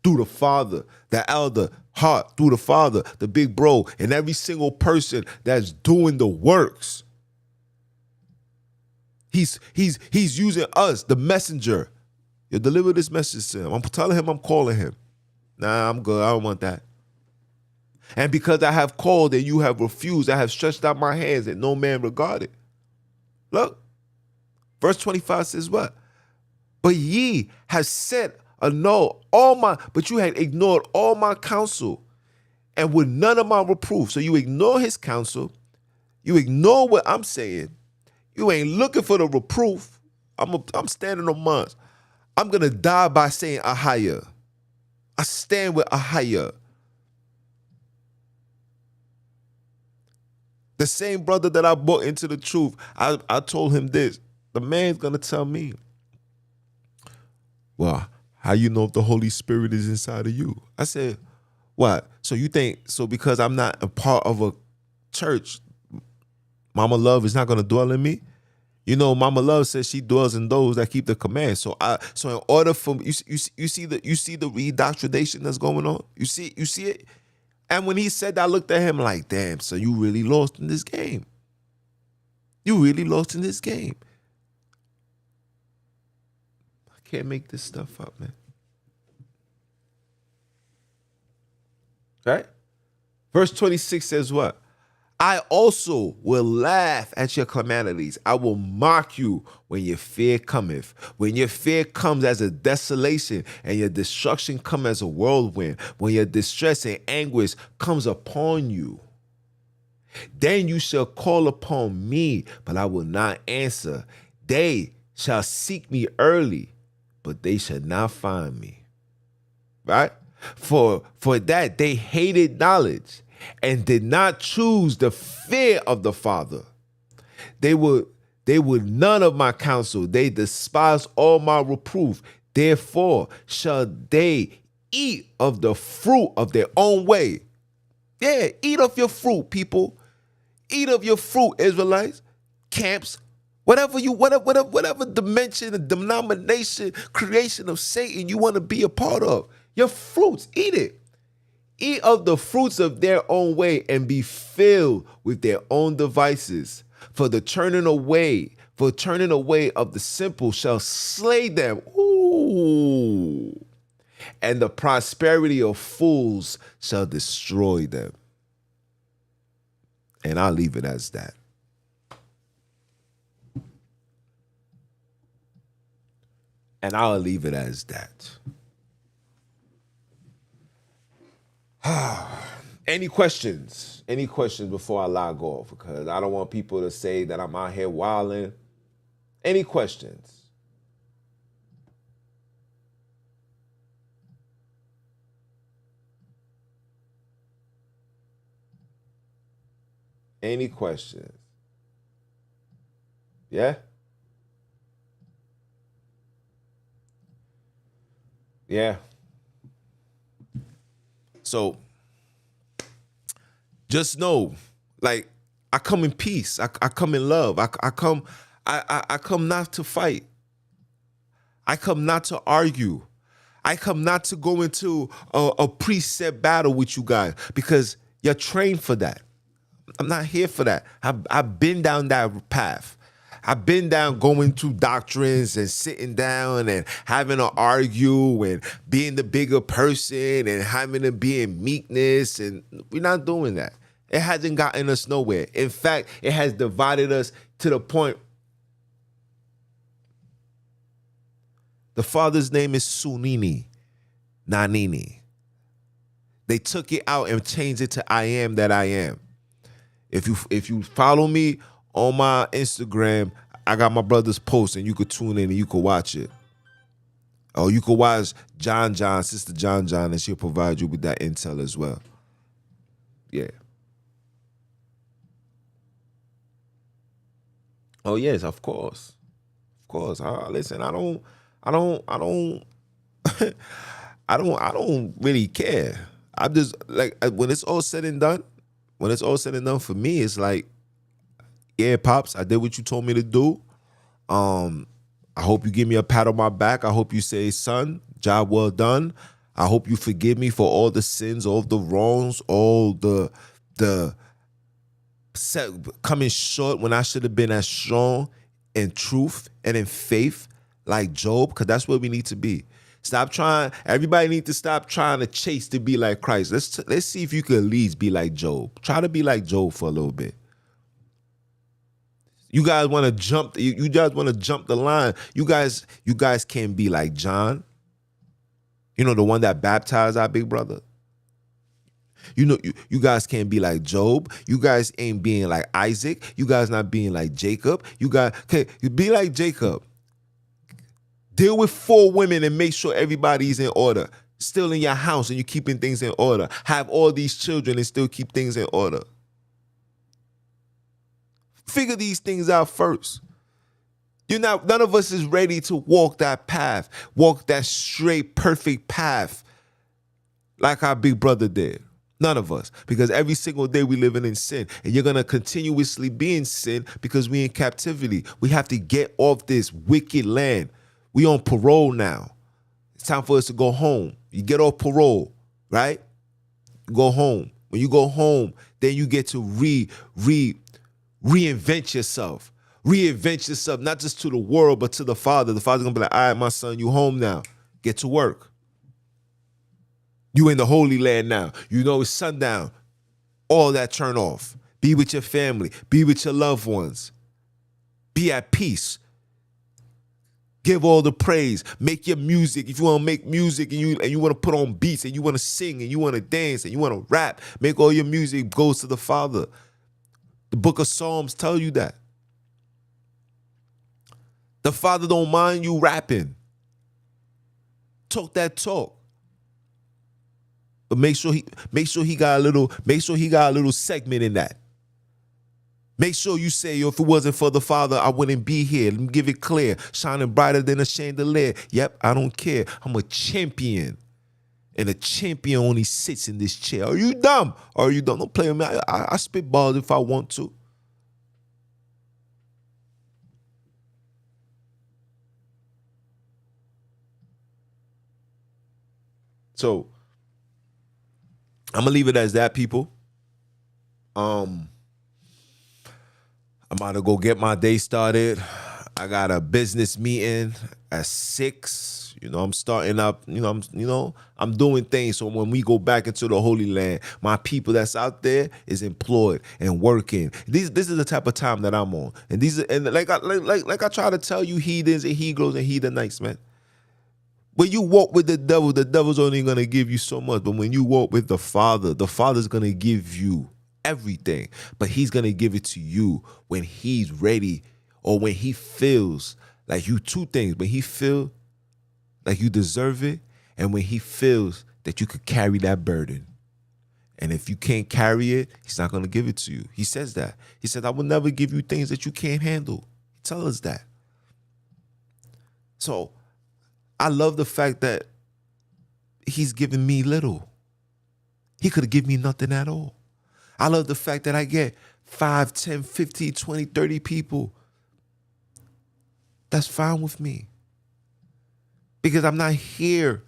Through the Father, the elder, heart, through the Father, the big bro, and every single person that's doing the works. He's using us, the messenger. You deliver this message to him. I'm telling him I'm calling him. Nah, I'm good. I don't want that. And because I have called and you have refused, I have stretched out my hands and no man regarded. Look, verse 25 says what? But ye have said but you had ignored all my counsel and with none of my reproof. So you ignore his counsel. You ignore what I'm saying. You ain't looking for the reproof. I'm standing on mine. I'm going to die by saying Ahaya. I stand with Ahaya. The same brother that I brought into the truth, I told him this. The man's going to tell me, well, how you know if the Holy Spirit is inside of you? I said, what? So you think, so because I'm not a part of a church, Mama Love is not going to dwell in me? You know, Mama Love says she dwells in those that keep the command. So in order for you see the redoctrination that's going on. You see it. And when he said that, I looked at him like, damn. So you really lost in this game. You really lost in this game. I can't make this stuff up, man. Right? Verse 26 says what? I also will laugh at your calamities. I will mock you when your fear cometh. When your fear comes as a desolation and your destruction come as a whirlwind. When your distress and anguish comes upon you. Then you shall call upon me, but I will not answer. They shall seek me early, but they shall not find me. Right? For that they hated knowledge and did not choose the fear of the Father. They would none of my counsel. They despise all my reproof. Therefore shall they eat of the fruit of their own way. Yeah, eat of your fruit, people. Eat of your fruit, Israelites, camps, whatever dimension and denomination, creation of Satan you want to be a part of. Your fruits, eat it. Eat of the fruits of their own way and be filled with their own devices. For turning away of the simple shall slay them. Ooh. And the prosperity of fools shall destroy them. And I'll leave it as that. And I'll leave it as that. Any questions? Any questions before I log off? Because I don't want people to say that I'm out here wilding. Any questions? Any questions? Yeah? Yeah. So just know, like, I come in peace. I come in love. I come not to fight. I come not to argue. I come not to go into a preset battle with you guys because you're trained for that. I'm not here for that. I've been down that path. I've been down going through doctrines and sitting down and having to argue and being the bigger person and having to be in meekness. And we're not doing that. It hasn't gotten us nowhere. In fact, it has divided us to the point. The father's name is Sonini, Nanini. They took it out and changed it to I am that I am. If you follow me on my Instagram, I got my brother's post and you could tune in and you could watch it. Or you could watch Sister John, and she'll provide you with that intel as well. Yeah. Oh yes, of course. Of course. Listen, I don't I don't really care. I'm just like, when it's all said and done for me, it's like, yeah, Pops, I did what you told me to do. I hope you give me a pat on my back. I hope you say, son, job well done. I hope you forgive me for all the sins, all the wrongs, all the coming short when I should have been as strong in truth and in faith like Job, because that's where we need to be. Everybody needs to stop trying to chase to be like Christ. Let's see if you can at least be like Job. Try to be like Job for a little bit. You guys want to jump. You guys want to jump the line. You guys can't be like John. You know, the one that baptized our big brother. You know, you guys can't be like Job. You guys ain't being like Isaac. You guys not being like Jacob. You guys can be like Jacob. Deal with 4 women and make sure everybody's in order. Still in your house and you're keeping things in order. Have all these children and still keep things in order. Figure these things out first. None of us is ready to walk that path, walk that straight, perfect path like our big brother did. None of us. Because every single day we living in sin. And you're going to continuously be in sin because we in captivity. We have to get off this wicked land. We on parole now. It's time for us to go home. You get off parole, right? You go home. When you go home, then you get to reinvent yourself. Reinvent yourself, not just to the world, but to the Father. The Father's going to be like, all right, my son, you home now. Get to work. You in the Holy Land now. You know it's sundown. All that turn off. Be with your family. Be with your loved ones. Be at peace. Give all the praise. Make your music. If you want to make music and you want to put on beats and you want to sing and you want to dance and you want to rap, make all your music goes to the Father. The book of Psalms tell you that. The Father don't mind you rapping. Talk that talk. But make sure he got a little segment in that. Make sure you say, if it wasn't for the Father, I wouldn't be here. Let me give it clear. Shining brighter than a chandelier. Yep, I don't care. I'm a champion. And a champion only sits in this chair. Are you dumb? Are you dumb? Don't play with me. I spit balls if I want to. So, I'm going to leave it as that, people. I'm about to go get my day started. I got a business meeting at 6. I'm starting up. I'm doing things. So when we go back into the Holy Land, my people that's out there is employed and working. This is the type of time that I'm on. And like I try to tell you, heathens and Hebrews and heathenites, man. When you walk with the devil's only gonna give you so much. But when you walk with the Father's gonna give you everything, but he's gonna give it to you when he's ready or when he feels like you. 2 things: when he feels like you deserve it, and when he feels that you could carry that burden. And if you can't carry it, he's not gonna give it to you. He says that. He said, I will never give you things that you can't handle. He tells us that. So I love the fact that he's given me little. He could have given me nothing at all. I love the fact that I get 5, 10, 15, 20, 30 people. That's fine with me. Because I'm not here.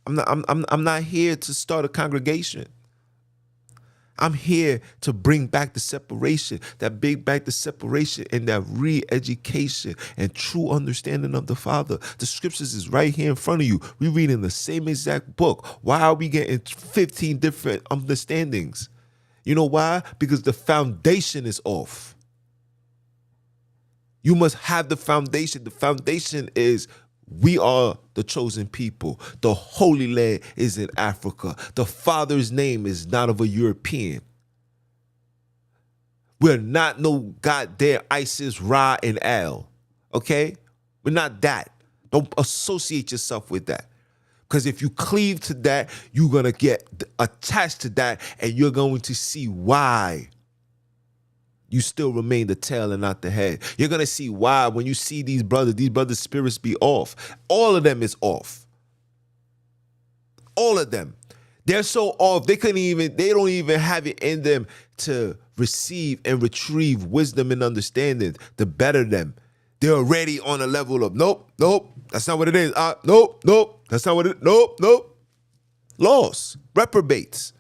I'm not here to start a congregation. I'm here to bring back the separation, and that re-education and true understanding of the Father. The scriptures is right here in front of you. We're reading the same exact book. Why are we getting 15 different understandings? You know why? Because the foundation is off. You must have the foundation. The foundation is we are the chosen people. The Holy Land is in Africa. The Father's name is not of a European. We're not no goddamn ISIS, Ra, and Al. Okay? We're not that. Don't associate yourself with that. Because if you cleave to that, you're going to get attached to that, and you're going to see why you still remain the tail and not the head. You're going to see why when you see these brothers' spirits be off. All of them is off. All of them. They're so off, they don't even have it in them to receive and retrieve wisdom and understanding to better them. They're already on a level of, nope, that's not what it is. Nope, that's not what it is. Nope. Lost, reprobates.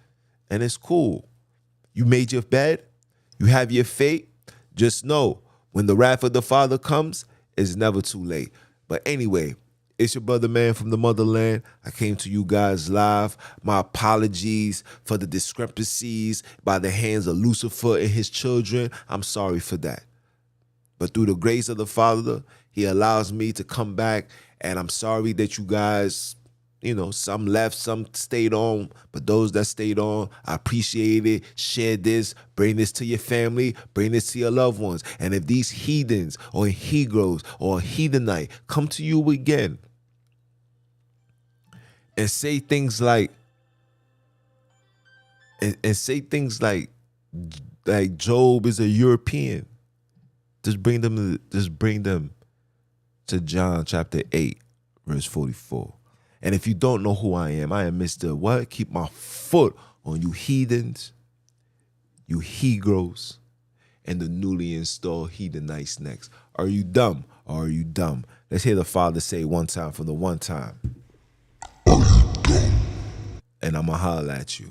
And it's cool. You made your bed. You have your fate. Just know when the wrath of the Father comes, it's never too late. But anyway, it's your brother, man, from the motherland. I came to you guys live. My apologies for the discrepancies by the hands of Lucifer and his children. I'm sorry for that. But through the grace of the Father, he allows me to come back. And I'm sorry that you guys, some left, some stayed on, but those that stayed on, I appreciate it. Share this, bring this to your family, bring this to your loved ones. And if these heathens or Hebrews or heathenite come to you again and say things like, like Job is a European, just bring them to John chapter 8, verse 44. And if you don't know who I am Mr. What? Keep my foot on you heathens, you Hebrews, and the newly installed heathenites next. Are you dumb or are you dumb? Let's hear the Father say one time for the one time. And I'm going to holler at you.